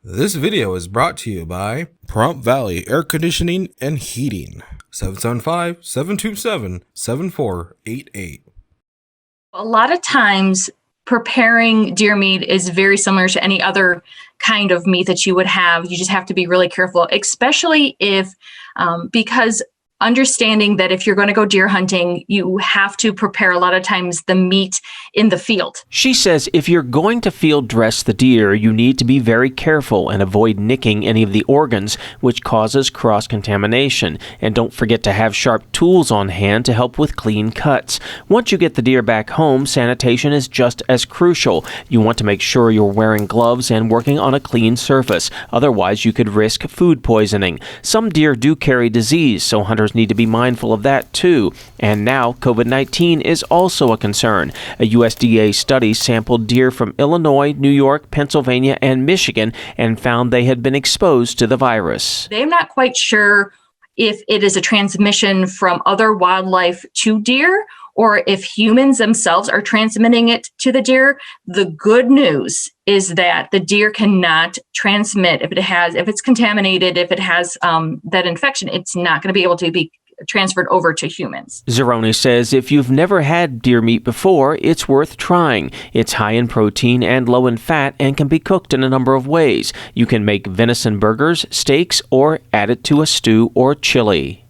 This video is brought to you by Prompt Valley Air Conditioning and Heating, 775-727-7488. A lot of times preparing deer meat is very similar to any other kind of meat that you would have. You just have to be really careful, especially if, because understanding that if you're going to go deer hunting, you have to prepare a lot of times the meat in the field. She says if you're going to field dress the deer, you need to be very careful and avoid nicking any of the organs, which causes cross-contamination. And don't forget to have sharp tools on hand to help with clean cuts. Once you get the deer back home, sanitation is just as crucial. You want to make sure you're wearing gloves and working on a clean surface. Otherwise, you could risk food poisoning. Some deer do carry disease, so hunters need to be mindful of that too. And now COVID-19 is also a concern. A USDA study sampled deer from Illinois, New York, Pennsylvania, and Michigan and found they had been exposed to the virus. They're not quite sure if it is a transmission from other wildlife to deer or if humans themselves are transmitting it to the deer. The good news is that the deer cannot transmit if it's contaminated, if it has that infection, it's not going to be able to be transferred over to humans. Czerwony says if you've never had deer meat before, it's worth trying. It's high in protein and low in fat and can be cooked in a number of ways. You can make venison burgers, steaks, or add it to a stew or chili.